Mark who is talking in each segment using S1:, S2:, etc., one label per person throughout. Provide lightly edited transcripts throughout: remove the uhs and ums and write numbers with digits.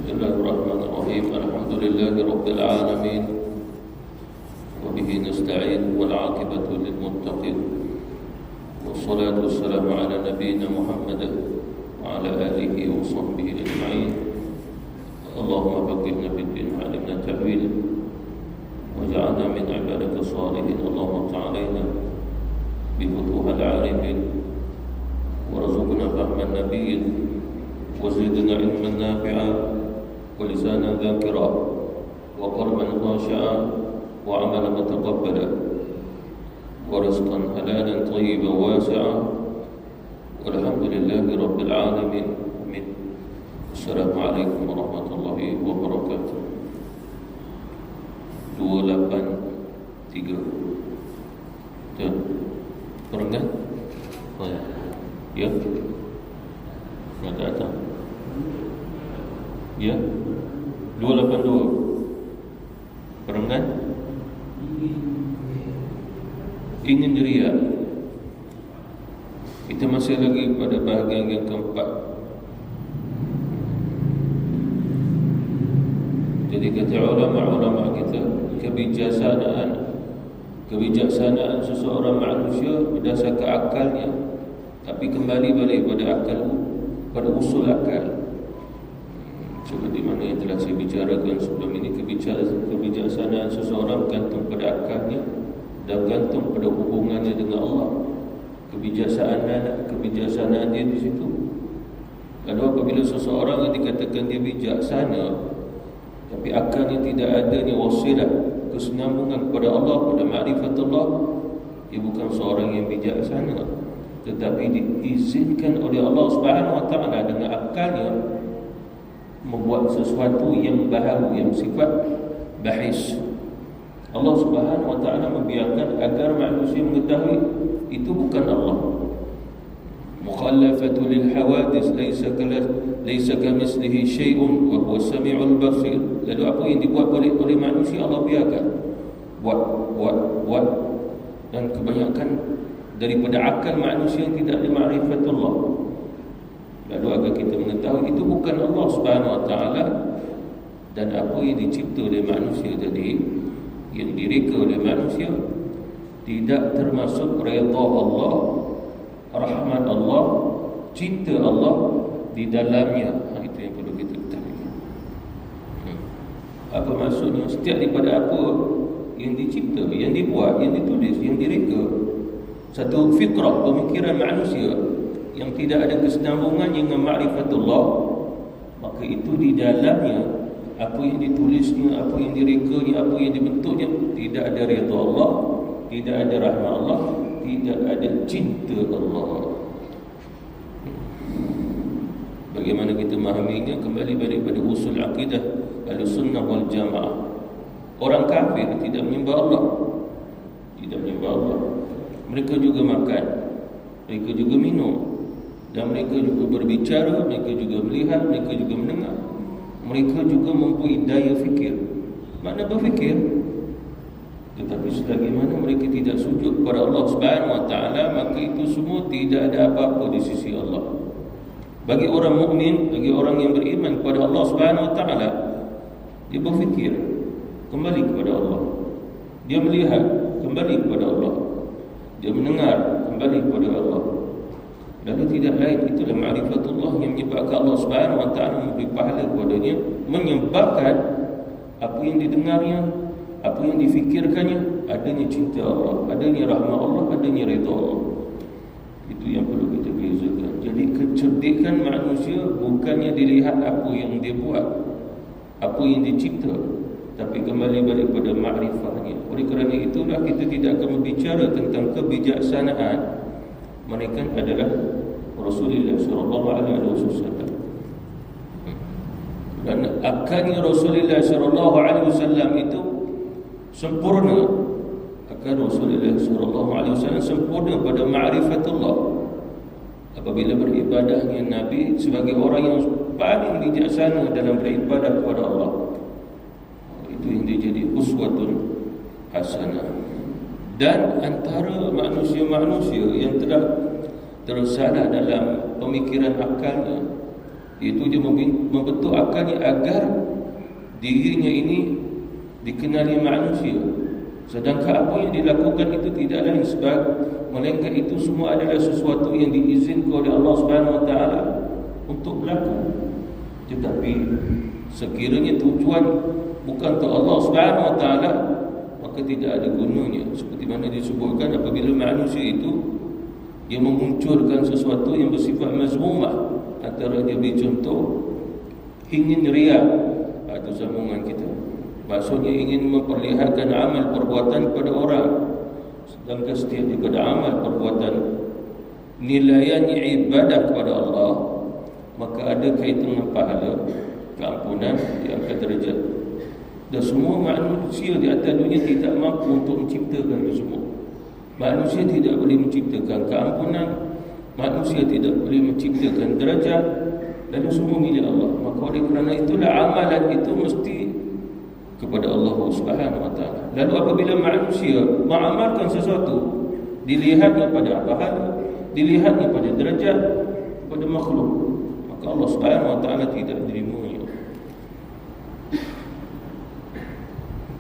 S1: Bismillahirrahmanirrahim. Alhamdulillahirabbil alamin. Wa bihi nasta'in wal 'aqibatu lil muttaqin. Wassalatu wassalamu ala nabiyyina Muhammad wa ala alihi wa sahbihi ajma'in. Allahumma faqihna fid din 'allimna ta'wil waj'alna min 'ibadika shalihin. Allahumma ta'alaina bi futuhil 'arifin warzuqna fahman nabiyyin wazidna ilman nafi'a ولسانا ذاكرا وقلبا خاشعا وعملا متقبلا ورزقا حلالا طيبا واسعا والحمد لله رب العالمين. آمين. السلام عليكم ورحمة الله وبركاته. 283 Betul? Pernah? Oh ya. Ya. Nggak datang. Ya, 282. Pernah? Ingin ria. Kita masih lagi pada bahagian yang keempat. Jadi kata ulama-ulama kita, kebijaksanaan seseorang manusia berdasarkan akalnya, tapi kembali balik pada akal, pada usul akal. Seperti mana yang telah saya bicarakan sebelum ini, kebijaksanaan seseorang gantung pada akalnya dan gantung pada hubungannya dengan Allah. Kebijaksanaan dia di situ. Lalu apabila seseorang yang dikatakan dia bijaksana, tapi akalnya tidak adanya wasilah, kesinambungan kepada Allah, pada ma'rifatullah, dia bukan seorang yang bijaksana. Tetapi diizinkan oleh Allah Subhanahu Wa Taala dengan akalnya membuat sesuatu yang baharu, yang sifat bahis. Allah Subhanahu Wa Taala membiarkan agar manusia mengetahui itu bukan Allah. Mukhallafatu lil hawadis laysa kamithlihi syai'un wa huwa as-sami'ul basir. Lalu apa yang dibuat oleh manusia Allah biarkan buat, dan kebanyakan daripada akal manusia yang tidak dima'rifatullah. Lalu agar kita mengetahui itu bukan Allah Subhanahu Wa Taala, dan apa yang dicipta oleh manusia tadi, yang direka oleh manusia, tidak termasuk redha Allah, rahmat Allah, cinta Allah di dalamnya. Itu yang perlu kita ketahui. Apa maksudnya? Setiap daripada apa yang dicipta, yang dibuat, yang ditulis, yang direka, satu fitrah, pemikiran manusia yang tidak ada kesinambungan dengan ma'rifatullah, maka itu di dalamnya, apa yang ditulisnya, apa yang direkanya, apa yang dibentuknya, tidak ada redha Allah, tidak ada rahmat Allah, tidak ada cinta Allah. Bagaimana kita memahaminya? Kembali pada usul akidah Ahlussunnah wal Jamaah. Orang kafir tidak menyembah Allah, tidak menyembah Allah. Mereka juga makan, mereka juga minum, dan mereka juga berbicara, mereka juga melihat, mereka juga mendengar, mereka juga mempunyai daya fikir. Mana berfikir? Tetapi selagi mana mereka tidak sujud kepada Allah Subhanahu Wa Taala, maka itu semua tidak ada apa-apa di sisi Allah. Bagi orang mukmin, bagi orang yang beriman kepada Allah Subhanahu Wa Taala, dia berfikir kembali kepada Allah, dia melihat kembali kepada Allah, dia mendengar kembali kepada Allah. Lalu tidak lain, itulah ma'rifatullah yang menyebabkan Allah Subhanahu Wa Taala memberi pahala kepadanya, menyebabkan apa yang didengarnya, apa yang difikirkannya, adanya cinta Allah, adanya rahmat Allah, adanya redha Allah. Itu yang perlu kita bezakan. Jadi kecerdikan manusia bukannya dilihat apa yang dia buat, apa yang dicipta, tapi kembali balik pada makrifahnya. Oleh kerana itulah kita tidak akan berbicara tentang kebijaksanaan. Mereka adalah Rasulullah sallallahu alaihi wasallam. Dan akalnya Rasulullah sallallahu alaihi wasallam itu sempurna. Akal Rasulullah sallallahu alaihi wasallam sempurna pada ma'rifatullah. Apabila beribadahnya Nabi sebagai orang yang paling bijaksana dalam beribadah kepada Allah, itu yang dia jadi uswatun hasanah. Dan antara manusia-manusia yang telah tersalah dalam pemikiran akalnya, Iaitu dia membentuk akalnya agar dirinya ini dikenali manusia. Sedangkan apa yang dilakukan itu tidak lain melainkan itu semua adalah sesuatu yang diizinkan oleh Allah Subhanahu Wa Taala untuk berlaku. Tetapi sekiranya tujuan bukan untuk Allah Subhanahu Wa Taala, maka tidak ada gunanya. Seperti mana disebutkan, apabila manusia itu dia memunculkan sesuatu yang bersifat mazmumah, antara dia beri contoh ingin riya, itu sambungan kita, maksudnya ingin memperlihatkan amal perbuatan kepada orang, sedangkan setiap daripada amal perbuatan nilaiannya ibadah kepada Allah, maka ada kaitan dengan pahala, keampunan, diangkat derajat. Dan semua manusia di atas dunia tidak mampu untuk menciptakan itu semua. Manusia tidak boleh menciptakan keampunan, manusia tidak boleh menciptakan derajat, dan semua milik Allah. Maka oleh kerana itulah amalan itu mesti kepada Allah Subhanahu Wa Taala. Lalu apabila manusia mengamalkan sesuatu, dilihatnya pada pahala, dilihatnya pada derajat, pada makhluk, maka Allah Subhanahu Wa Taala tidak menerimanya.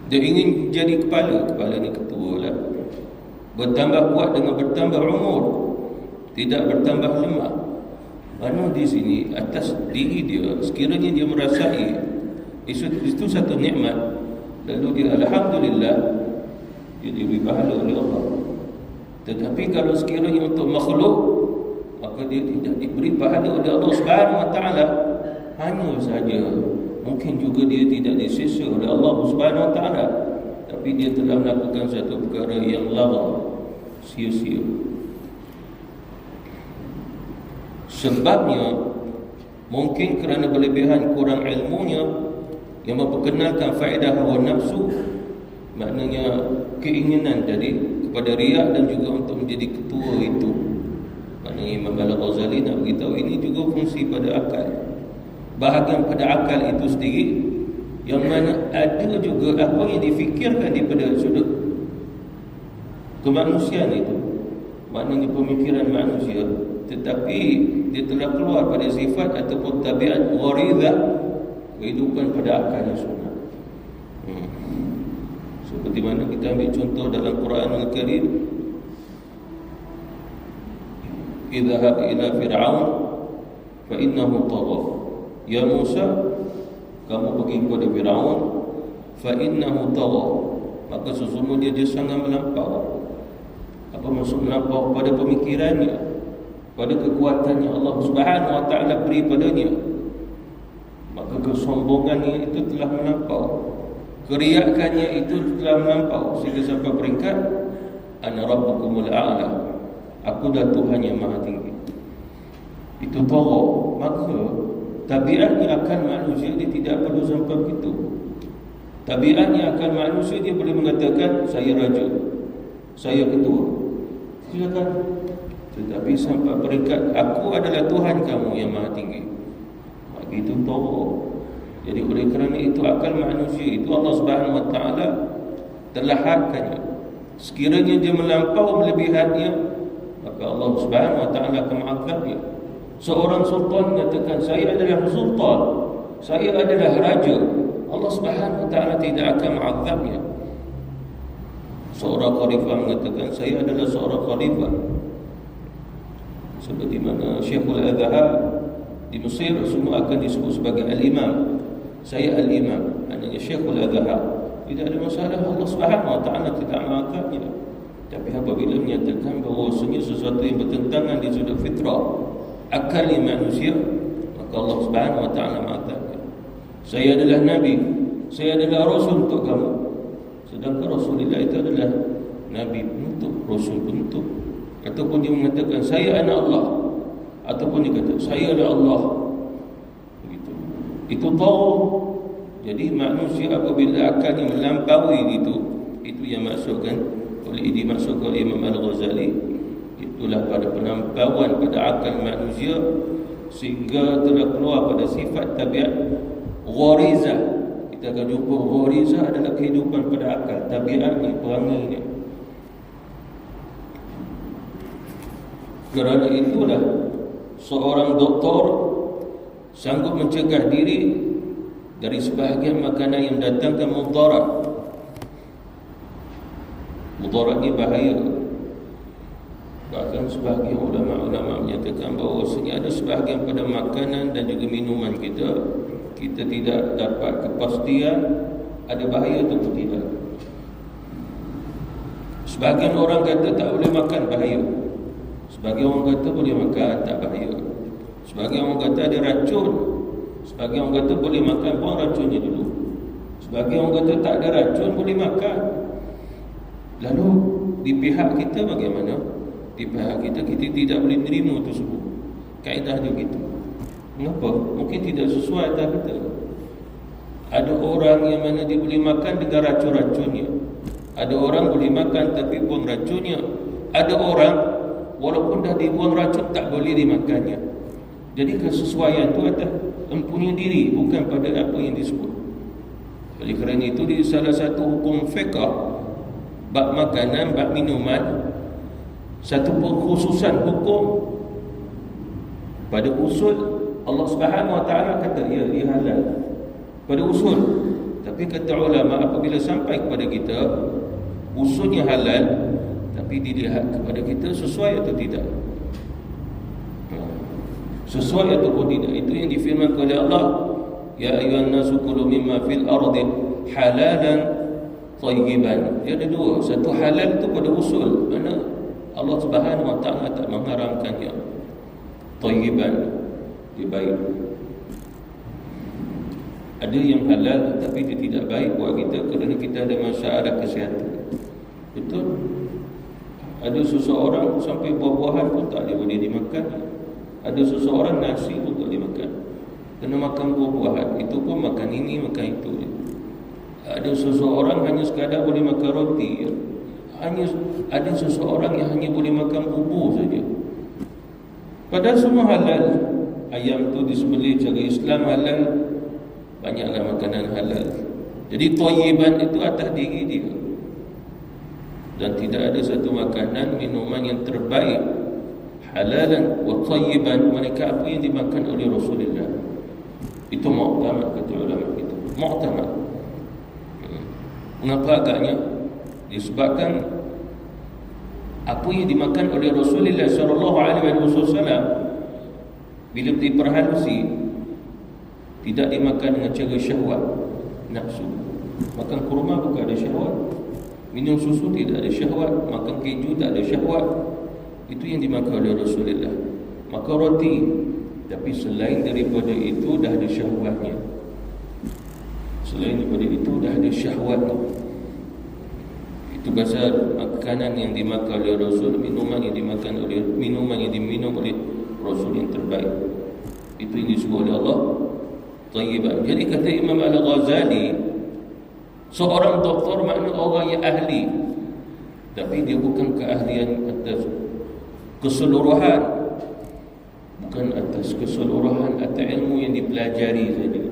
S1: Dia ingin jadi kepala ni ketua lah. Bertambah kuat dengan bertambah umur, tidak bertambah lemah. Mana di sini atas diri dia, sekiranya dia merasai itu satu nikmat, lalu dia alhamdulillah, dia diberi pahala oleh Allah. Tetapi kalau sekiranya untuk makhluk, maka dia tidak diberi pahala oleh Allah Subhanahu Wa Taala. Hanya saja mungkin juga dia tidak disisa oleh Allah Subhanahu Wa Taala, tapi dia telah melakukan satu perkara yang lagha, sia-sia. Sebabnya mungkin kerana berlebihan kurang ilmunya yang memperkenalkan faedah hawa nafsu, maknanya keinginan tadi kepada riya dan juga untuk menjadi ketua itu. Maknanya Imam Al-Ghazali nak beritahu ini juga fungsi pada akal, bahagian pada akal itu sendiri, yang mana ada juga apa yang difikirkan daripada sudut kemanusiaan itu, maknanya pemikiran manusia, tetapi dia telah keluar pada sifat ataupun tabiat gharizah, kehidupan pada akal yang sunnah. Seperti mana kita ambil contoh dalam Quran Al-Karim, idhhab ila fir'aun fa innahu tagha, ya Musa, kamu pergi kepada Firaun, fa innahu tagha, maka sesungguhnya dia sangat melampau. Apa maksud melampau? Pada pemikirannya, pada kekuatannya Allah Subhanahu Wa Taala beri padanya, maka kesombongannya itu telah melampau, keriakannya itu telah melampau, sehingga sampai peringkat ana rabbukumul a'la, aku dah Tuhan yang maha tinggi. Itu tagha. Maka tabiatnya akan manusia dia tidak perlu sampai begitu. Tabiatnya akan manusia dia boleh mengatakan saya raja, saya ketua, silakan. Tetapi sampai peringkat aku adalah Tuhan kamu yang maha tinggi, maka itu tagha. Jadi oleh kerana itu akal manusia itu Allah Subhanahu Wa Taala telah hadkannya. Sekiranya dia melampau melebihannya, maka Allah Subhanahu Wa Taala akan mengazabnya. Seorang sultan mengatakan saya adalah sultan, saya adalah raja, Allah Subhanahu Wa Taala tidak akan mengazabnya. Seorang khalifah mengatakan saya adalah seorang khalifah, seperti mana Syekhul Azhar di Mesir semua akan disebut sebagai al-imam. Saya al-imam, maknanya Syekhul Azhar. Tidak ada masalah, Allah Subhanahu Wa Taala tidak mengazabnya. Tapi apabila menyatakan bahawasanya sesuatu yang bertentangan di sudut fitrah akal manusia, maka Allah Subhanahu Wa Taala mengatakan saya adalah nabi, saya adalah rasul untuk kamu. Sedangkan Rasulullah itu adalah nabi penutup, rasul penutup. Ataupun dia mengatakan saya anak Allah, ataupun dia kata saya adalah Allah, begitu. Itu tahu. Jadi manusia apabila akalnya melampaui itu yang maksudkan dimaksudkan oleh Imam Al-Ghazali, itulah pada penampauan pada akal manusia sehingga telah keluar pada sifat tabiat gharizah. Kita akan jumpa gharizah adalah kehidupan pada akal, tabiatnya, peranginya. Kerana itulah seorang doktor, sanggup mencegah diri dari sebahagian makanan yang mendatangkan mudarat. Mudarat ni bahaya. Bahkan sebahagian ulama' menyatakan bahawa ada sebahagian pada makanan dan juga minuman kita tidak dapat kepastian ada bahaya atau tidak. Sebahagian orang kata tak boleh makan, bahaya. Sebahagian orang kata boleh makan, tak bahaya. Sebahagian orang kata ada racun. Sebahagian orang kata boleh makan, buang racunnya dulu. Sebahagian orang kata tak ada racun, boleh makan. Lalu di pihak kita bagaimana? Di pihak kita tidak boleh terima tersebut. Kaedah dia gitu. Mengapa? Mungkin tidak sesuai atas kita. Ada orang yang mana dia boleh makan dengan racun-racunnya. Ada orang boleh makan tapi buang racunnya. Ada orang walaupun dah dibuang racun tak boleh dimakannya. Jadi kesesuaian itu atas empunya diri, bukan pada apa yang disebut. Oleh kerana itu di salah satu hukum fiqh bab makanan, bab minuman, satu pengkhususan hukum pada usul Allah Subhanahu Wa Taala kata ia halal pada usul. Tapi kata ulama apabila sampai kepada kita usulnya halal tapi dilihat kepada kita sesuai atau tidak, sesuai ataupun tidak. Itu yang difirmankan oleh Allah, ya ayyuhan nasu kulu mimma fil ardi halalan thayyiban. Dia ada dua. Satu halal itu pada usul, mana Allah Subhanahu Wa Taala tak mengharamkannya. Thayyiban, dia baik. Ada yang halal tapi dia tidak baik buat kita kerana kita ada masalah kesihatan. Betul. Ada seseorang sampai buah-buahan pun tak boleh dimakan. Ada seseorang nasi pun tak boleh makan, kena makan buah-buahan. Itu pun makan ini, makan itu. Ada seseorang hanya sekadar boleh makan roti. Ada seseorang yang hanya boleh makan bubur saja. Padahal semua halal. Ayam tu disembelih cara Islam halal. Banyaklah makanan halal. Jadi thayyiban itu atas diri dia. Dan tidak ada satu makanan, minuman yang terbaik halalan wa thayyiban mereka apa yang dimakan oleh Rasulullah. Itu mu'tamad kata ulama kita. Mu'tamad. Mengapa agaknya? Disebabkan apa yang dimakan oleh Rasulullah sallallahu alaihi wasallam bila diperhalusi tidak dimakan dengan cara syahwat, nafsu. Makan kurma bukan ada syahwat. Minum susu tidak ada syahwat. Makan keju tak ada syahwat. Itu yang dimakan oleh Rasulullah. Makan roti, tapi selain daripada itu dah ada syahwatnya. Selain daripada itu dah ada syahwatnya. Itu pasal makanan yang dimakan oleh Rasul, minuman yang diminum oleh Rasul yang terbaik. Itu yang disebut oleh Allah thayyiban. Jadi kata Imam Al-Ghazali, seorang doktor makna orang yang ahli, tapi dia bukan keahlian atas keseluruhan, bukan atas keseluruhan atas ilmu yang dipelajari saja.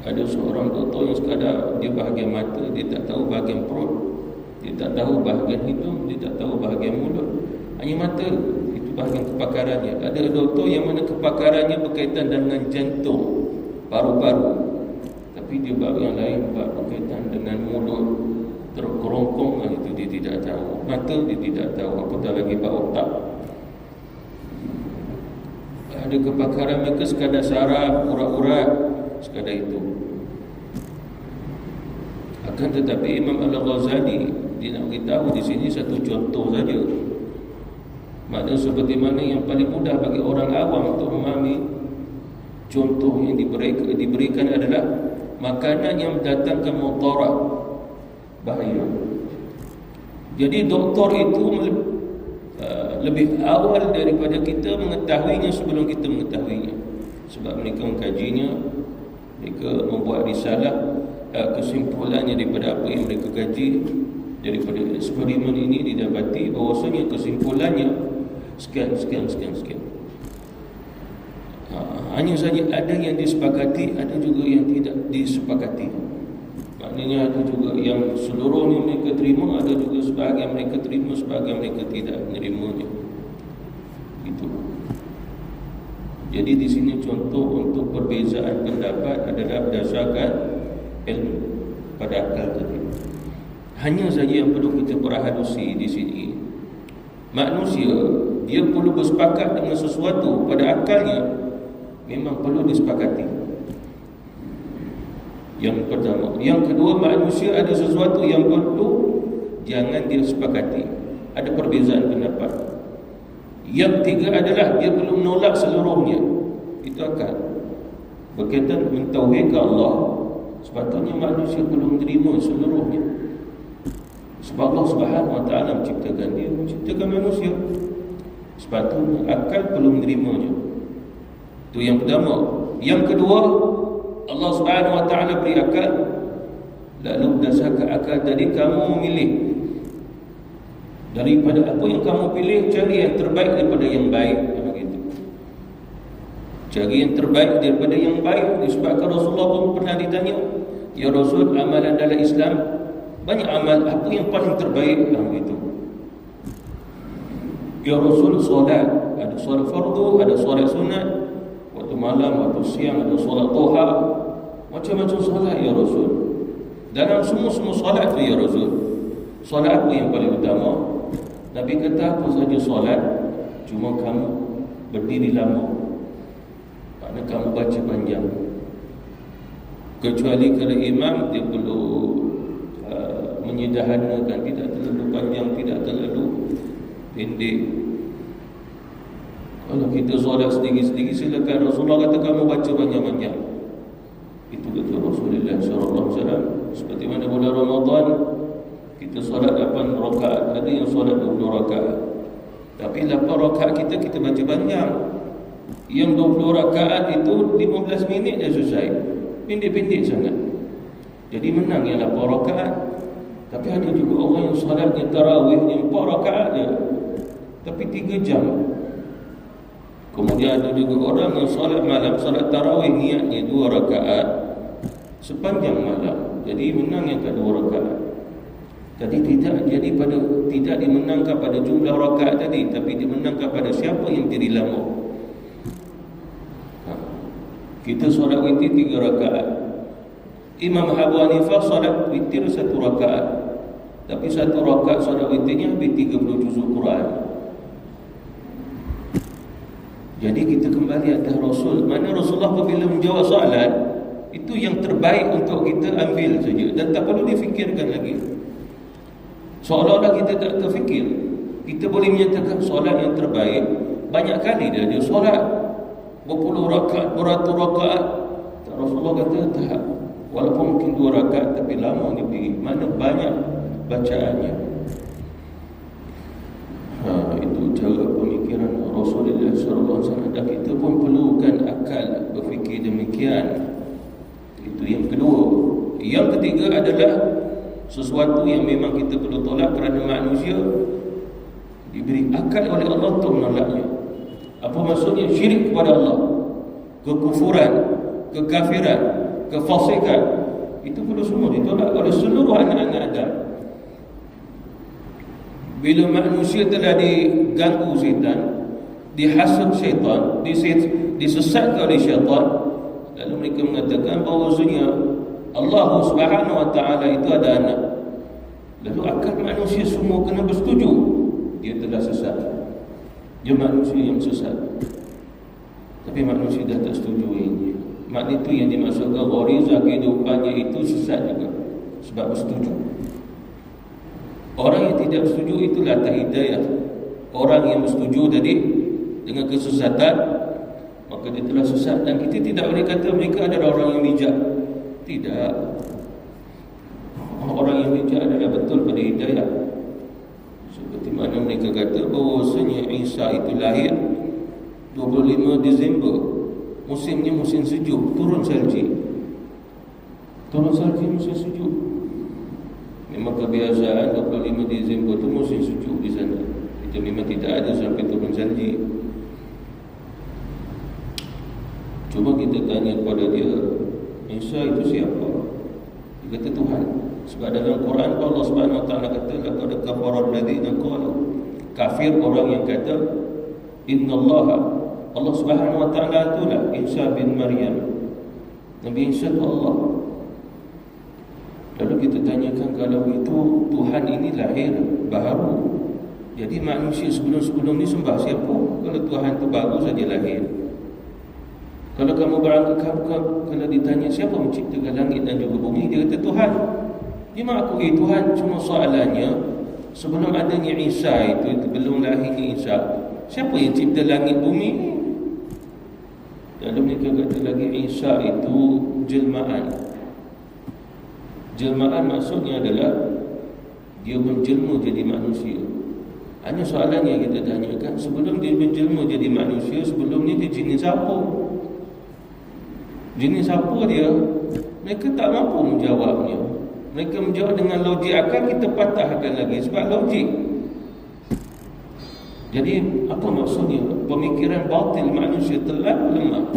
S1: Ada seorang doktor yang sekadar dia bahagian mata, dia tak tahu bahagian perut, dia tak tahu bahagian hidung, dia tak tahu bahagian mulut, hanya mata, itu bahagian kepakarannya. Ada doktor yang mana kepakarannya berkaitan dengan jantung, paru-paru, tapi dia bahagian lain berkaitan dengan mulut, terkerongkong, itu dia tidak tahu. Mata dia tidak tahu, apatah lagi otak. Ada kepakaran mereka sekadar saraf, urat-urat, sekadar itu. Akan tetapi Imam Al-Ghazali dia nak beritahu di sini satu contoh saja. Maknanya seperti mana yang paling mudah bagi orang awam untuk memahami. Contoh yang diberikan adalah makanan yang mendatangkan mudarat, bahaya. Jadi doktor itu lebih awal daripada kita mengetahuinya sebelum kita mengetahuinya. Sebab mereka mengkajinya, mereka membuat risalah, kesimpulannya daripada apa yang mereka kaji, daripada eksperimen ini didapati bahawasanya kesimpulannya sekian. Hanya saja ada yang disepakati, ada juga yang tidak disepakati. Maknanya ada juga yang seluruhnya mereka terima, ada juga sebahagian mereka terima, sebahagian mereka tidak menerimanya. Itu. Jadi di sini contoh untuk perbezaan pendapat adalah berdasarkan ilmu pada akal tadi. Hanya saja yang perlu kita perhalusi di sini, manusia dia perlu bersepakat dengan sesuatu pada akalnya, memang perlu disepakati. Yang pertama. Yang kedua, manusia ada sesuatu yang perlu jangan dia sepakati, ada perbezaan pendapat. Yang ketiga adalah dia perlu menolak seluruhnya. Itu akal. Berkaitan mentauhidkan Allah, sepatutnya manusia perlu menerima seluruhnya. Sebab Allah Subhanahu Wa Taala menciptakan dia, menciptakan manusia. Sepatutnya akal perlu menerimanya. Itu yang pertama. Yang kedua, Allah Subhanahu Wa Taala beri akal, lalu berdasarkan akal tadi kamu memilih. Daripada apa yang kamu pilih, cari yang terbaik daripada yang baik. Begitu. Cari yang terbaik daripada yang baik. Disebabkan Rasulullah pun pernah ditanya, ya Rasul, amalan dalam Islam banyak amal, apa yang paling terbaik? Begitu. Ya Rasul, solat, ada solat fardu, ada solat sunat, waktu malam, waktu siang, ada solat duha, macam-macam solat ya Rasul. Dalam semua solat tu ya Rasul, solat apa yang paling utama? Nabi kata, apa saja solat, cuma kamu berdiri lama, maknanya kamu baca panjang. Kecuali kalau imam, dia perlu menyederhanakan, tidak terlalu panjang, tidak terlalu pendek. Kalau kita solat sedikit-sedikit, silakan. Rasulullah kata kamu baca panjang-panjang. Itu kata Rasulullah SAW. Seperti mana bulan Ramadan, kita solat 8 rakaat, ada yang solat 20 rakaat. Tapi 8 rakaat kita baca panjang. Yang 20 rakaat itu 15 minit dah selesai. Pendek-pendek sangat. Jadi menang yang 8 rakaat. Tapi ada juga orang yang solatnya tarawih yang 4 rakaat je, tapi 3 jam. Kemudian ada juga orang yang solat malam, solat tarawih niatnya 2 rakaat sepanjang malam. Jadi menang yang kedua rakaat. Jadi tidak dimenangkan pada jumlah rakaat tadi, tapi dimenangkan pada siapa yang jadi lama. Kita solat witir 3 rakaat. Imam Abu Hanifah solat witir 1 rakaat, tapi 1 rakaat solat witirnya habis 30 juzuk Quran. Jadi kita kembali atas Rasul. Mana Rasulullah apabila menjawab soalan, itu yang terbaik untuk kita ambil saja, dan tak perlu difikirkan lagi. Seolah-olah kita tak terfikir. Kita boleh menyatakan solat yang terbaik. Banyak kali dia solat berpuluh rakaat, beratus rakaat. Rasulullah kata tak, walaupun mungkin 2 rakaat, tapi lama dia pergi. Mana banyak bacaannya. Itu cara pemikiran Rasulullah SAW. Dan kita pun perlukan akal berfikir demikian. Itu yang kedua. Yang ketiga adalah sesuatu yang memang kita perlu tolak kerana manusia diberi akal oleh Allah untuk menolaknya. Apa maksudnya? Syirik kepada Allah, kekufuran, kekafiran, kefasikan, itu perlu semua ditolak oleh seluruh anak-anak Adam. Bila manusia telah diganggu syaitan, dihasut syaitan, disesatkan oleh syaitan, lalu mereka mengatakan bahawasanya Allah Subhanahu Wa Taala itu ada anak. Lalu akal manusia semua kena bersetuju dia telah sesat. Dia manusia yang sesat. Tapi manusia dah tak setuju ini. Makna itu yang dimaksudkan gharizah kehidupannya itu sesat juga, sebab bersetuju. Orang yang tidak bersetuju itulah tak hidayah. Orang yang bersetuju tadi dengan kesesatan, maka dia telah sesat. Dan kita tidak boleh kata mereka adalah orang yang bijak. Tidak. Orang yang bijak adalah betul pada hidayah. Seperti mana mereka kata bahawasanya Isa itu lahir 25 Disember. Musimnya musim sejuk, turun salji. Turun salji musim sejuk. Memang kebiasaan 25 Disember itu musim sejuk di sana. Itu memang tidak ada sampai turun salji. Cuba kita tanya kepada dia, Isa itu siapa? Dia kata Tuhan. Sebab dalam Quran Allah Subhanahu Wa Taala kata laqad kafara alladziina qalu, kafir orang yang kata innallaha Allah Subhanahu wa taala itulah Isa bin Maryam. Nabi Isa itu Allah. Lalu kita tanyakan, kalau itu Tuhan ini lahir baru, jadi manusia sebelum-sebelum ni sembah siapa? Kalau Tuhan itu baru saja lahir. Kalau kamu berangkat, kalau ditanya siapa menciptakan langit dan juga bumi, dia kata Tuhan. Dia mengakui Tuhan. Cuma soalannya, sebelum adanya Isa itu belum lahirnya Isa, siapa yang cipta langit bumi ni? Lalu mereka kata lagi, Isa itu jelmaan. Jelmaan maksudnya adalah dia menjelma jadi manusia. Hanya soalannya kita tanyakan, sebelum dia menjelma jadi manusia, sebelum ni dia jenis apa? Jenis apa dia? Mereka tak mampu menjawabnya. Mereka menjawab dengan logik akal, kita patahkan lagi sebab logik. Jadi apa maksudnya? Pemikiran batil manusia telah lemah.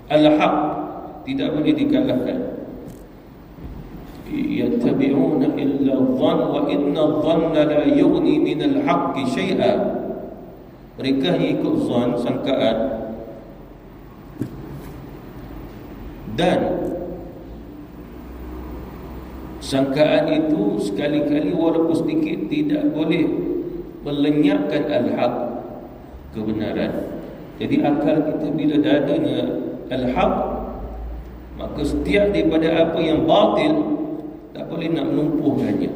S1: Al-haq tidak boleh dikalahkan. Yattabi'una illa dhann wa inna dhanna la yughni min al-haqqi syai'a. Mereka yang ikut zan, sangkaan, dan sangkaan itu sekali-kali walaupun sedikit tidak boleh melenyapkan al-haq, kebenaran. Jadi akal kita bila dah adanya al-haq, maka setiap daripada apa yang batil tak boleh nak melumpuhkannya.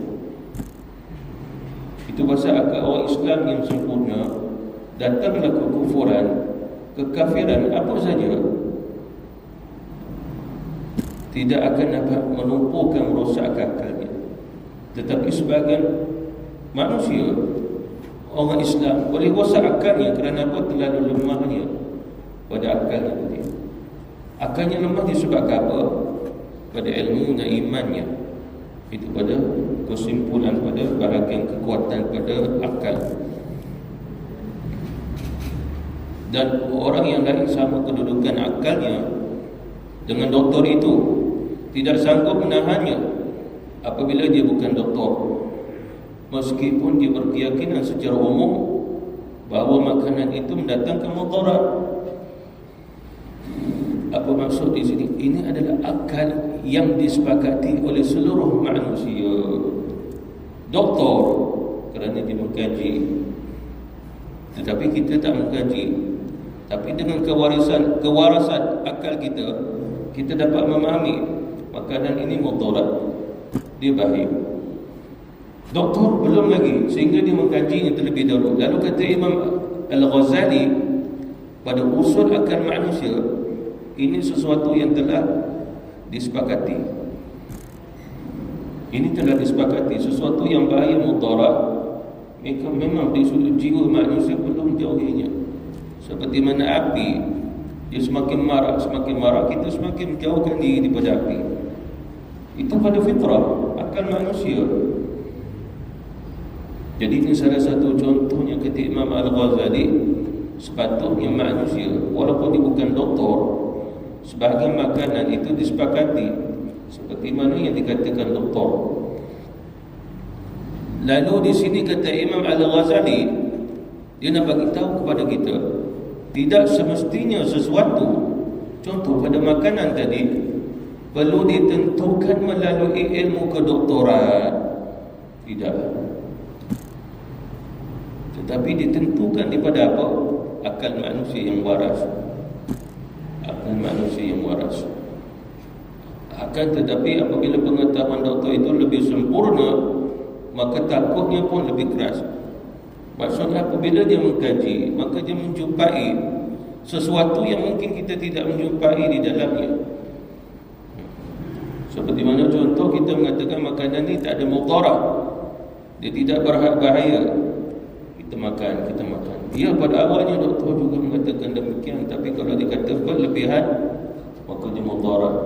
S1: Itu pasal akal orang Islam yang sempurna, datanglah kekufuran, kekafiran, apa saja, tidak akan dapat melumpuhkan, merosak akalnya. Tetapi sebagian manusia, orang Islam, boleh rosak akalnya kerana apa? Terlalu lemahnya pada akalnya tadi. Akalnya lemah disebabkan apa? Pada ilmu dan imannya. Itu pada kesimpulan, pada bahagian kekuatan pada akal. Dan orang yang lain sama kedudukan akalnya dengan doktor itu tidak sanggup menahannya apabila dia bukan doktor, meskipun dia berkeyakinan secara umum bahawa makanan itu mendatangkan mudarat. Apa maksud di sini? Ini adalah akal yang disepakati oleh seluruh manusia. Doktor kerana dia mengkaji, tetapi kita tak mengkaji. Tapi dengan kewarasan akal kita, kita dapat memahami makanan ini mudarat, dia bahaya. Doktor belum lagi, sehingga dia mengkajinya terlebih dahulu. Lalu kata Imam Al-Ghazali, pada usul akal manusia, ini sesuatu yang telah disepakati. Ini telah disepakati, sesuatu yang bahaya, mudarat. Memang di jiwa manusia belum jauhinya. Seperti mana api, dia semakin marah, kita semakin menjauhkan diri daripada api. Itu pada fitrah akal manusia. Jadi ini salah satu contohnya kata Imam Al-Ghazali, sepatutnya manusia, walaupun dia bukan doktor, sebahagian makanan itu disepakati seperti mana yang dikatakan doktor. Lalu di sini kata Imam Al-Ghazali, dia nak bagi tahu kepada kita, tidak semestinya sesuatu, contoh pada makanan tadi, perlu ditentukan melalui ilmu kedoktoran. Tidak. Tetapi ditentukan daripada apa? Akal manusia yang waras. Akal manusia yang waras. Akan tetapi apabila pengetahuan doktor itu lebih sempurna, maka takutnya pun lebih keras. Maksudnya apabila dia mengkaji, maka dia menjumpai sesuatu yang mungkin kita tidak menjumpai di dalamnya. Seperti mana contoh kita mengatakan makanan ni tak ada mudarat, dia tidak berbahaya, kita makan. Ya, pada awalnya doktor juga mengatakan demikian, tapi kalau dikata berlebihan, maka dia mudarat.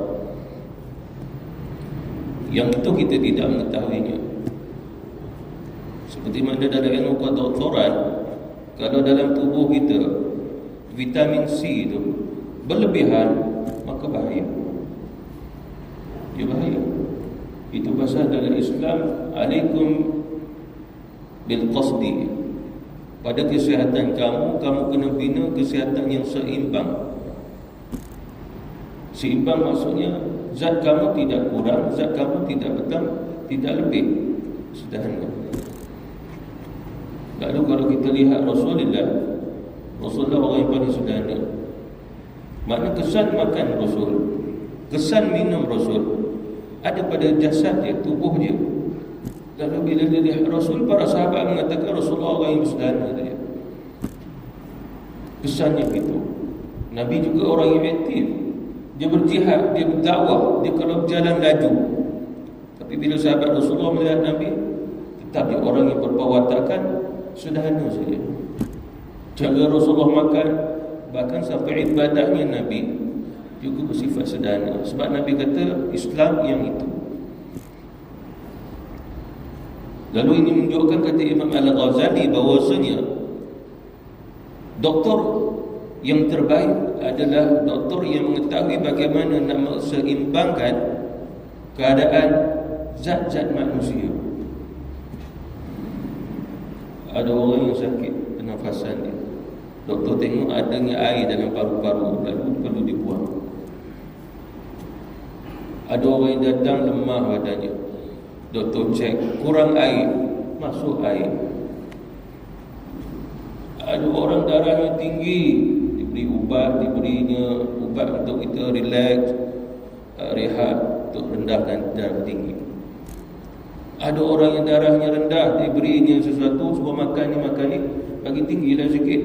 S1: Yang itu kita tidak mengetahuinya. Seperti mana dalam ilmu kedoktoran, kalau dalam tubuh kita vitamin C itu berlebihan, maka bahaya. Dia bahaya. Itu pasal dalam Islam, alaikum bil qasdi, pada kesihatan kamu, kamu kena bina kesihatan yang seimbang. Seimbang maksudnya zat kamu tidak kurang, zat kamu tidak bertambah, tidak lebih. Sederhana. Lalu kalau kita lihat Rasulullah orang yang paling sederhana. Makna kesan makan Rasul, kesan minum Rasul ada pada jasad dia, tubuh dia. Lalu bila dia lihat Rasul, para sahabat mengatakan Rasulullah orang yang sederhana dia. Kesannya begitu. Nabi juga orang yang aktif. Dia berjihad, dia berdakwah, dia kalau berjalan laju. Tapi bila sahabat Rasulullah melihat Nabi, tetap dia orang yang berpawatakan sederhana saja. Cara Rasulullah makan, bahkan sampai ibadahnya Nabi juga bersifat sederhana. Sebab Nabi kata Islam yang itu. Lalu ini menunjukkan, kata Imam Al-Ghazali, bahawasanya doktor yang terbaik adalah doktor yang mengetahui bagaimana nak seimbangkan keadaan zat-zat manusia. Ada orang yang sakit pernafasan dia, doktor tengok adanya air dalam paru-paru, lalu perlu dibuang. Ada orang yang datang lemah badannya, doktor cek kurang air, masuk air. Ada orang darahnya tinggi, diberi ubat, diberinya ubat untuk kita relax, rehat, untuk rendahkan darah tinggi. Ada orang yang darahnya rendah, diberinya sesuatu, suruh makan ni, bagi tinggilah sikit.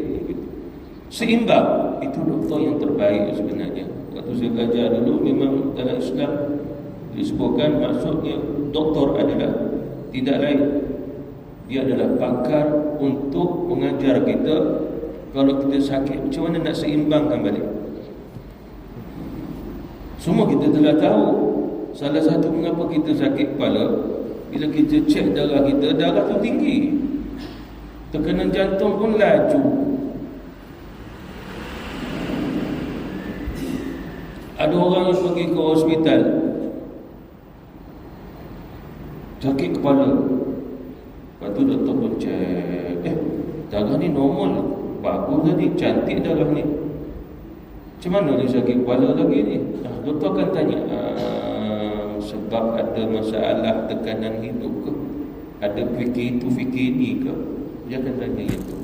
S1: Seimbang, itu doktor yang terbaik sebenarnya. Waktu saya belajar dulu, memang dalam Islam disebutkan maksudnya doktor adalah tidak lain, dia adalah pakar untuk mengajar kita kalau kita sakit macam mana nak seimbangkan balik. Semua kita telah tahu. Salah satu mengapa kita sakit kepala, bila kita cek darah kita, darah tu tinggi, tekanan jantung pun laju. Ada orang yang pergi ke hospital sakit kepala, lepas tu doktor pun cek, darah ni normal, bagus tadi, cantik darah ni, macam mana dia sakit kepala lagi ni? Doktor akan tanya, sebab ada masalah tekanan hidup ke? Ada fikir itu, fikir ni ke? Dia akan tanya itu.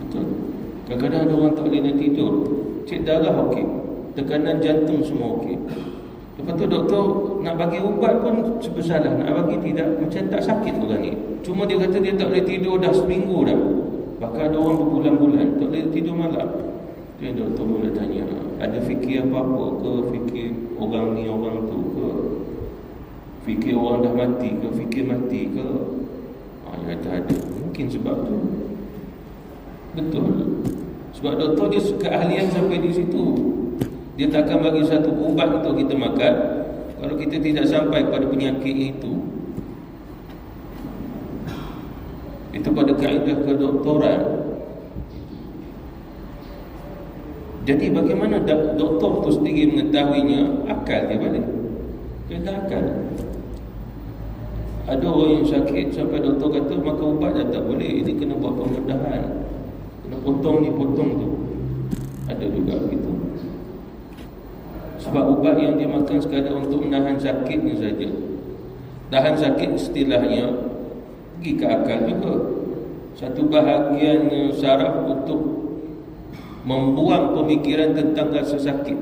S1: Betul. Kadang-kadang ada orang tak boleh nak tidur, cek darah okey, tekanan jantung semua okey. Lepas tu doktor nak bagi ubat pun bersalah, nak bagi tidak, macam tak sakit orang ni. Cuma dia kata dia tak boleh tidur dah seminggu dah. Bahkan ada orang berbulan-bulan tak boleh tidur malam. Dia doktor mula tanya, ada fikir apa-apa ke? Fikir orang ni orang tu ke? Fikir orang dah mati ke? Fikir mati ke? Dia kata ada. Mungkin sebab tu. Betul. Sebab doktor dia keahlian sampai di situ. Dia takkan bagi satu ubat untuk kita makan kalau kita tidak sampai pada penyakit itu. Itu pada kaedah kedoktoran. Jadi bagaimana doktor itu sendiri mengetahuinya? Akal dia balik. Dia tak akal. Ada orang yang sakit sampai doktor kata maka ubat dah tak boleh, ini kena buat pembedahan, kena potong ni potong tu. Ada juga begitu. Sebab ubat yang dia makan sekadar untuk menahan sakitnya saja. Tahan sakit istilahnya pergi ke akal juga. Satu bahagiannya saraf untuk membuang pemikiran tentang rasa sakit.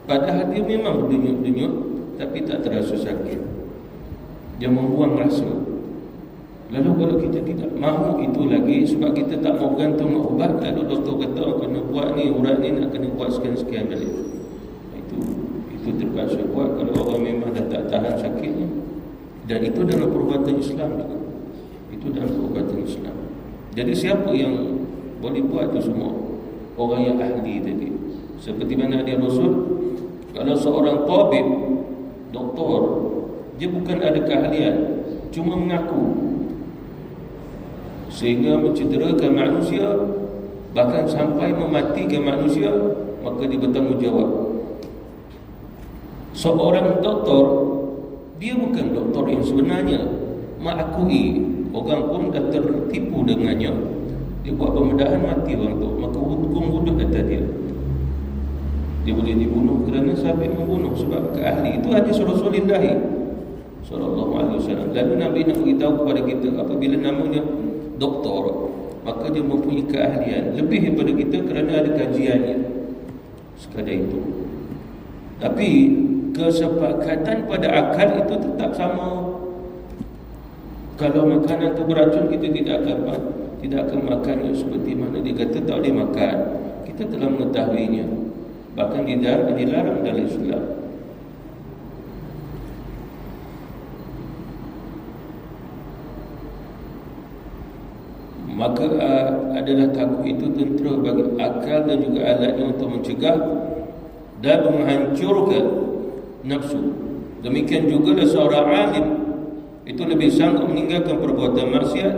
S1: Padahal dia memang berdenyut-denyut tapi tak terasa sakit. Dia membuang rasa. Lalu kalau kita tidak mahu itu lagi, sebab kita tak mau gantung ubat, lalu doktor kata kena buat ni, urat ni nak kena buat sekian-sekian balik. Itu terpaksa buat kalau orang memang dah tak tahan sakitnya. Dan itu dalam perubatan Islam juga. Itu dalam perubatan Islam. Jadi siapa yang boleh buat itu semua? Orang yang ahli tadi. Seperti mana dia Rasul, kalau seorang tabib, doktor, dia bukan ada keahlian, cuma mengaku, sehingga mencederakan manusia, bahkan sampai mematikan manusia, maka dia bertanggungjawab. Seorang doktor, dia bukan doktor yang sebenarnya, mengakui, orang pun dah tertipu dengannya, Dia buat pembedahan, mati orang tu, maka hukum hudud atas dia. Dia boleh dibunuh kerana sabit membunuh sebab keahli. Itu hadis Rasulullah sallallahu alaihi wasallam. Lalu Nabi nak beritahu kepada kita, apabila namanya doktor, maka dia mempunyai keahlian lebih daripada kita kerana ada kajiannya. Sekadar itu. Tapi kesepakatan pada akal itu tetap sama. Kalau makanan itu beracun, kita tidak akan makannya seperti mana dia kata tak boleh makan. Kita telah mengetahuinya. Bahkan dilarang dalam Islam. Maka adalah takut itu tentera bagi akal dan juga alatnya untuk mencegah dan menghancurkan nafsu. Demikian juga seorang alim itu lebih sanggup meninggalkan perbuatan maksiat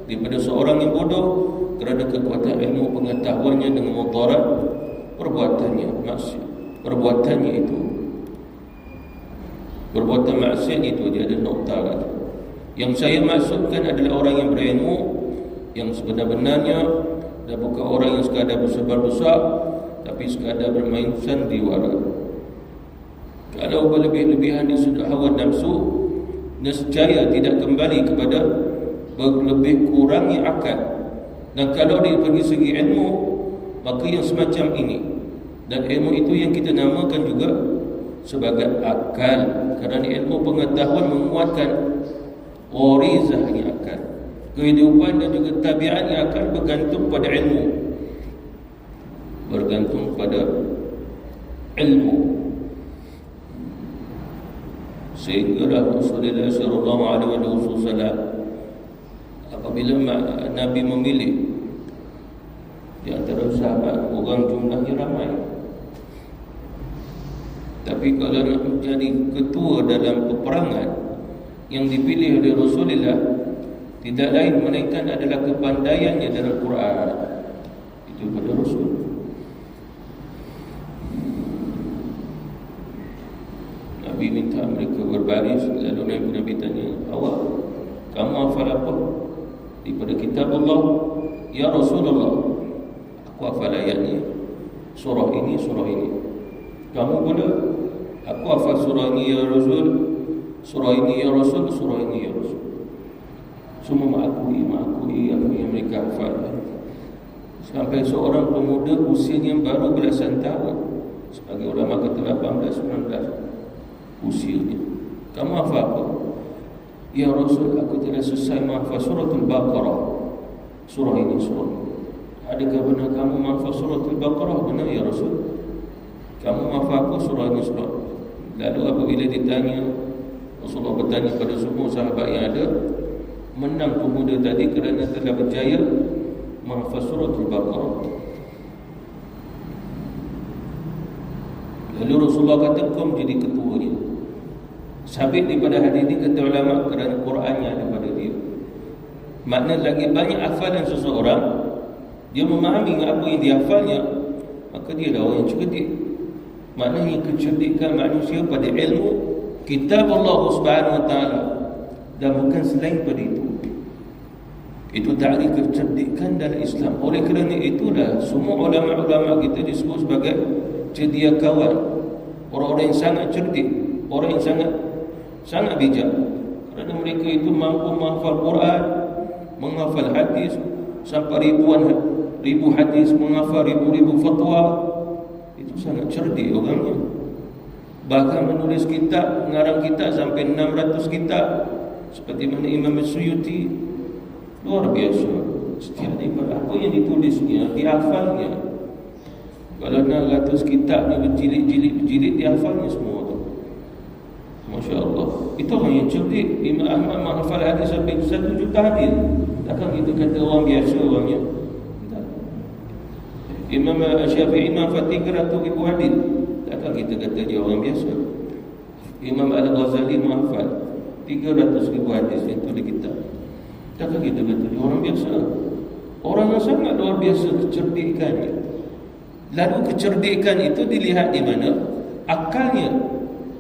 S1: daripada seorang yang bodoh kerana kekuatan ilmu pengetahuannya dengan mudarat perbuatannya maksiat. Perbuatan maksiat itu dia ada nokta lagi. Yang saya maksudkan adalah orang yang berilmu, yang sebenar-benarnya, dan bukan orang yang sekadar bersebar-besar tapi sekadar bermain sandiwara. Kalau berlebih-lebihan di sudut hawa nafsu, nescaya tidak kembali kepada berlebih kurangnya akal. Dan kalau dia pergi segi ilmu, maka yang semacam ini, dan ilmu itu yang kita namakan juga sebagai akal, kerana ilmu pengetahuan menguatkan gharizahnya akal. Kehidupan dan juga tabiatnya akan bergantung pada ilmu. Bergantung pada ilmu. Sehingga Rasulullah sallallahu alaihi wasallam apabila Nabi memilih di antara sahabat orang jumlahnya ramai, tapi kalau nak menjadi ketua dalam peperangan, yang dipilih oleh Rasulullah tidak lain melainkan adalah kepandaiannya dalam Quran. Itu pada Rasul. Nabi minta mereka berbaris, lalu Nabi tanya, awak kamu hafal apa daripada kitab Allah? Ya Rasulullah, aku hafal ayatnya, surah ini, surah ini. Kamu pula? Aku hafal surah ini ya Rasul, surah ini ya Rasul, surah ini ya Rasul. Semua mengakui apa yang mereka hafal. Sampai seorang pemuda usianya baru belasan tahun, sebagai ulama kata 18-19 usianya. Kamu hafal apa? Ya Rasul, aku telah selesai menghafal suratul Baqarah. Surah ini, surah ini. Adakah benar kamu menghafal suratul Baqarah? Benar ya Rasul. Kamu menghafal apa? Surah ini, surah. Lalu apabila ditanya, Rasulullah bertanya pada semua sahabat yang ada, menang pemuda tadi kerana telah berjaya menghafal suratul Baqarah. Lalu Rasulullah kata, kau menjadi ketuanya. Sabit daripada hadis ini kata ulama kerana Qurannya ada pada dia. Makna lagi banyak hafalan seseorang, dia memahami apa yang dia hafalnya, maka dia adalah orang yang cerdik. Maknanya kecerdikan manusia pada ilmu kitab Allah Subhanahu Wa Taala dan bukan selain pada itu. Itu ta'rif kecerdikan dalam Islam. Oleh kerana itulah semua ulama-ulama kita disebut sebagai cediakawan, orang-orang yang sangat cerdik, orang yang sangat bijak, kerana mereka itu mampu menghafal Quran, menghafal hadis sampai ribu hadis, menghafal ribu fatwa. Itu sangat cerdik orangnya. Bahkan menulis kitab, mengarang kitab sampai 600 kitab, seperti mana Imam Suyuti. Luar biasa. Setiap daripada apa yang ditulisnya, dihafalnya. Kalau 600 kitab ni berjilid-jilid, dihafalnya semua tu. Masya Allah. Itu orang yang cerdik. Imam Ahmad menghafal hadis sampai 1 juta hadis. Takkan kita kata orang biasa orangnya. Imam Syafi'i menghafal 300,000 hadis. Takkan kita kata dia orang biasa. Imam Al-Ghazali menghafal 300,000 hadis yang tulis kitab. Takkan kita kata dia orang biasa. Orang yang sangat luar biasa kecerdikannya. Lalu kecerdikan itu dilihat di mana? Akalnya.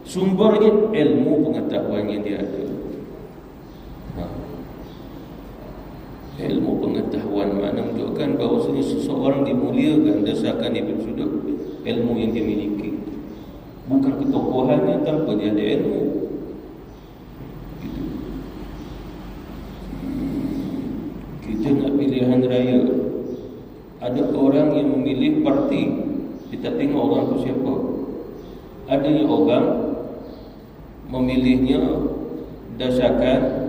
S1: Sumbernya ilmu pengetahuan yang dia ada. Ilmu pengetahuan makna menunjukkan bahawasanya seseorang dimuliakan dasarkan daripada sudut ilmu yang dia miliki, bukan ketokohannya tanpa dia ada ilmu. Gitu. Kita nak pilihan raya, ada orang yang memilih parti, kita tengok orang tu siapa. Ada yang orang memilihnya dasarkan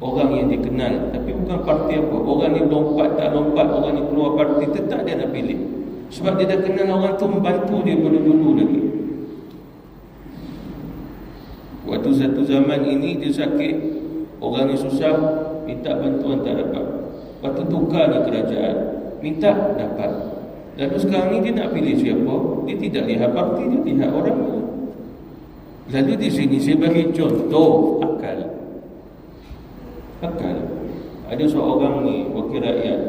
S1: orang yang dikenal, tapi bukan parti apa. Orang ni lompat tak lompat, orang ni keluar parti, tetap dia nak pilih, sebab dia dah kenal orang tu membantu dia pada dulu lagi. Waktu satu zaman ini dia sakit, orang yang susah minta bantuan tak dapat, waktu tukarnya kerajaan minta dapat. Lalu sekarang ni dia nak pilih siapa, dia tidak lihat parti, dia lihat orangnya. Lalu di sini saya bagi contoh akal. Ada seorang ni wakil rakyat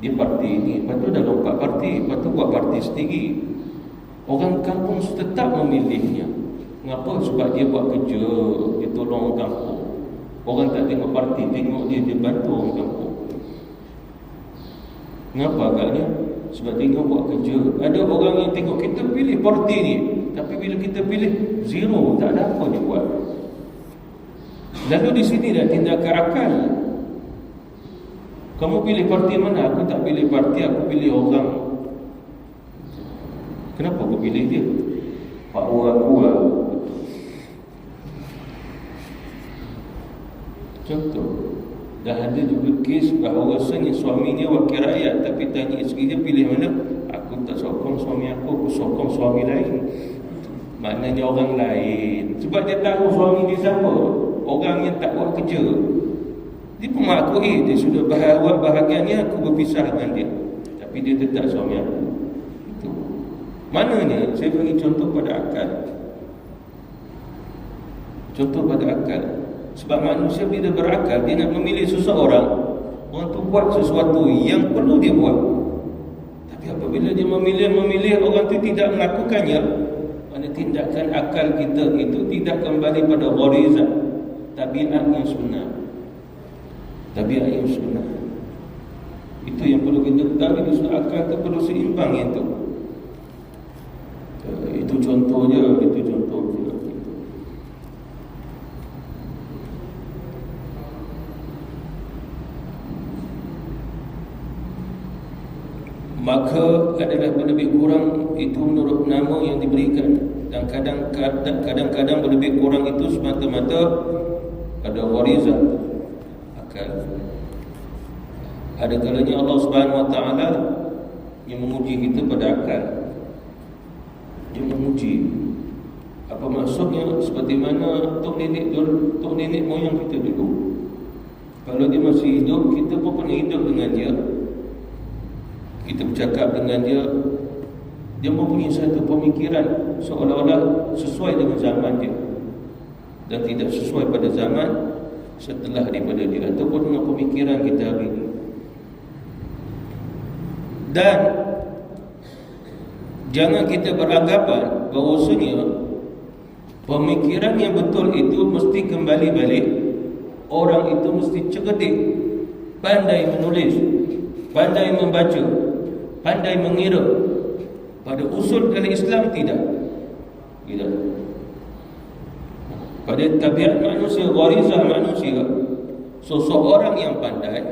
S1: di parti ni, lepas tu dah lompat parti, lepas tu buat parti sendiri. Orang kampung tetap memilihnya. Mengapa? Sebab dia buat kerja, dia tolong orang kampung. Orang tak tengok parti, tengok dia bantu orang kampung. Kenapa agaknya? Sebab tengok buat kerja. Ada orang yang tengok kita pilih parti ni, tapi bila kita pilih zero, tak ada apa dia buat. Lalu di sini dah tindakan akal. Kamu pilih parti mana? Aku tak pilih parti, aku pilih orang. Kenapa aku pilih dia? Pak orang gua. Contoh, dah ada juga kes bahawa rasanya suaminya wakil rakyat, tapi tanya isteri dia pilih mana? Aku tak sokong suami aku sokong suami lain. Maknanya orang lain. Sebab dia tahu suami dia siapa, orang yang tak buat kerja. Dia pun mengakui dia sudah bahagiannya aku berpisah dengan dia, tapi dia tetap suami aku. Itu maknanya saya bagi contoh pada akal. Contoh pada akal. Sebab manusia bila berakal, dia nak memilih seseorang, orang tu buat sesuatu yang perlu dia buat. Tapi apabila dia memilih orang tu tidak melakukannya, mana tindakan akal kita itu tidak kembali pada gharizah, tabiat yang sebenar. Tabiat yang sebenar. Itu yang perlu kita ketahui. Di akal itu perlu seimbang itu. Itu contohnya. Itu contoh. Maka adalah lebih kurang itu menurut nama yang diberikan, dan kadang-kadang lebih kurang itu semata-mata ada gharizah akal. Ada kalanya Allah Subhanahu Wa Taala yang menguji kita pada akal. Dia menguji. Apa maksudnya? Seperti mana tok nenek moyang kita dulu, kalau dia masih hidup, kita pun pernah hidup dengan dia. Kita bercakap dengan dia, dia mempunyai satu pemikiran seolah-olah sesuai dengan zaman dia, dan tidak sesuai pada zaman setelah daripada dia, ataupun dengan pemikiran kita hari ini. Dan jangan kita beranggapan bahawasanya pemikiran yang betul itu mesti kembali balik, orang itu mesti cerdik, pandai menulis, pandai membaca, pandai mengira. Pada usul dalam Islam tidak. Pada tabiat manusia, gharizah manusia, seseorang yang pandai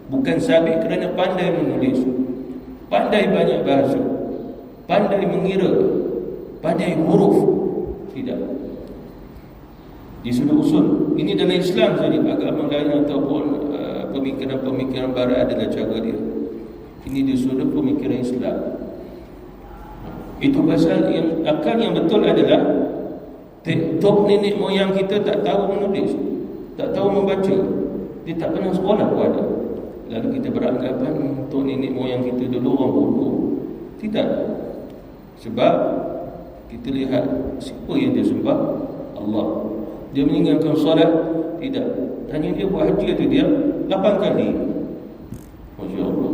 S1: bukan sabit kerana pandai menulis, pandai banyak bahasa, pandai mengira, pandai huruf. Tidak. Di sudut usul. Ini dalam Islam saja. Agama lain ataupun pemikiran-pemikiran barat adalah cara dia. Ini di sudut pemikiran Islam. Itu pasal yang akal yang betul adalah tok nenek moyang kita tak tahu menulis, tak tahu membaca, dia tak pernah sekolah pun ada. Lalu kita beranggapan tok nenek moyang kita dulu orang bodoh. Tidak. Sebab kita lihat siapa yang dia sembah? Allah. Dia meninggalkan solat? Tidak. Tanya dia buat haji atau dia 8 kali. Masya Allah,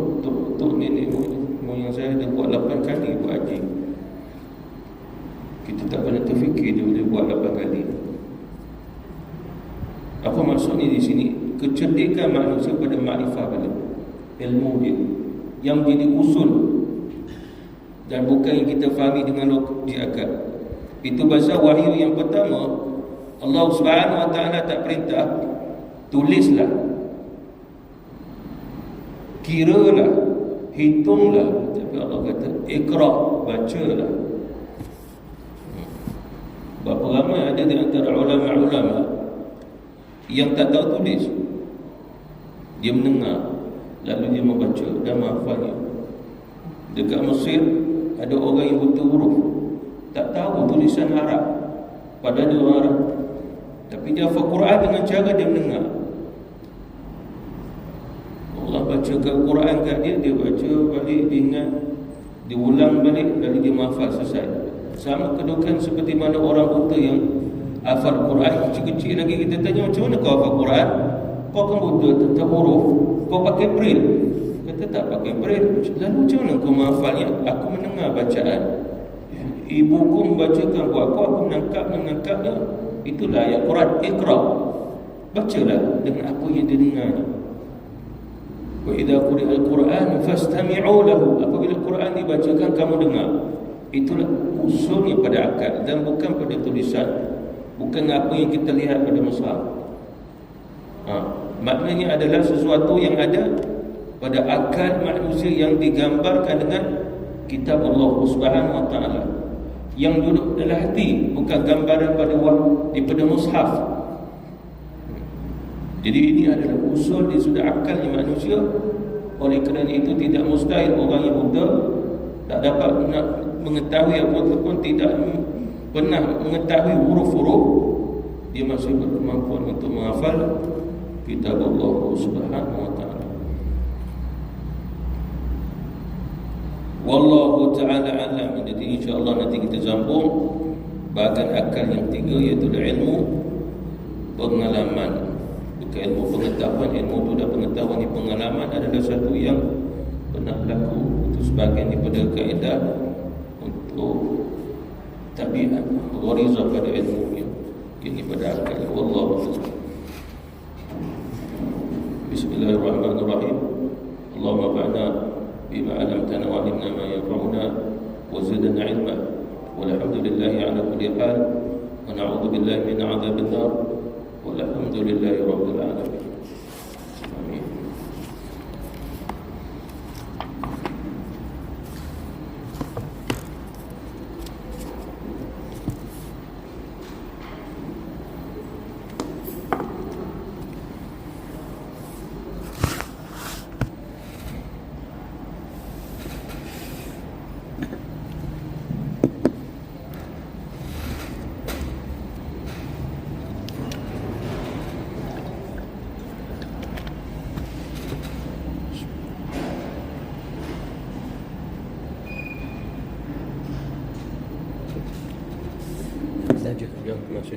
S1: tok nenek moyang saya dia buat 8 kali buat haji. Kita tak pernah terfikir dia boleh buat 8 kali. Apa maksudnya di sini? kecerdikan manusia pada makrifah dia, ilmu dia yang jadi usul dan bukan yang kita fahami dengan logik akal. Itu pasal wahyu yang pertama Allah Subhanahu Wa Taala tak perintah tulislah, kiralah, hitunglah, tapi Allah kata iqra, bacalah. Berapa ramai ada di antara ulama-ulama yang tak tahu tulis, dia mendengar lalu dia membaca dan menghafalnya. Dekat Mesir ada orang yang buta huruf, tak tahu tulisan Arab, padahal dia orang Arab, tapi dia hafal Quran dengan cara dia mendengar. Allah bacakan Quran kat dia, dia baca balik, dia ingat, dia ulang balik, lalu dia menghafal selesai. Sama kedudukan seperti mana orang buta yang hafal Quran kecil-kecil lagi. Kita tanya, macam mana kau hafal Quran? Kau kan buta, tak huruf, kau pakai braille. Kata tak pakai braille. Lalu macam mana kau menghafalnya? Aku mendengar bacaan, ibuku membacakan buat aku menangkapnya. Itulah ayat Quran, iqra, bacalah dengan apa yang dia dengarnya. Wa idza quri'al Quran fastami'u lahu, apabila Quran dibacakan kamu dengar. Itulah usulnya pada akal dan bukan pada tulisan, bukan apa yang kita lihat pada mushaf. Maknanya adalah sesuatu yang ada pada akal manusia yang digambarkan dengan kitab Allah Subhanahu Wa Taala yang duduk dalam hati, bukan gambaran pada mushaf. Jadi ini adalah usul di sudah akalnya manusia. Oleh kerana itu tidak mustahil orang yang buta tak dapat mengetahui ataupun tidak pernah mengetahui huruf-huruf, dia masih berkemampuan untuk menghafal kitab Allah Subhanahu Wa Taala. Wallahu ta'ala alam. Jadi insya-Allah nanti kita sambung bahagian akal yang tiga, iaitu ilmu pengalaman. Bukan ilmu pengetahuan, ilmu itu dah pengetahuan, ni pengalaman adalah satu yang pernah berlaku. Itu sebahagian daripada kaedah untuk tabiat, gharizah pada ilmu ini pada akal. Wallahu a'lam. Bismillahirrahmanirrahim. Allahumma fa'na bima 'allamtana wa 'allimna ma yanfa'una wa zidna 'ilma. Walhamdulillahi 'ala kulli hal wa na'udzu billahi min 'adzabil nar. Walhamdulillahi rabbil alamin. Amin.
S2: Saja.
S1: Ya, masuk.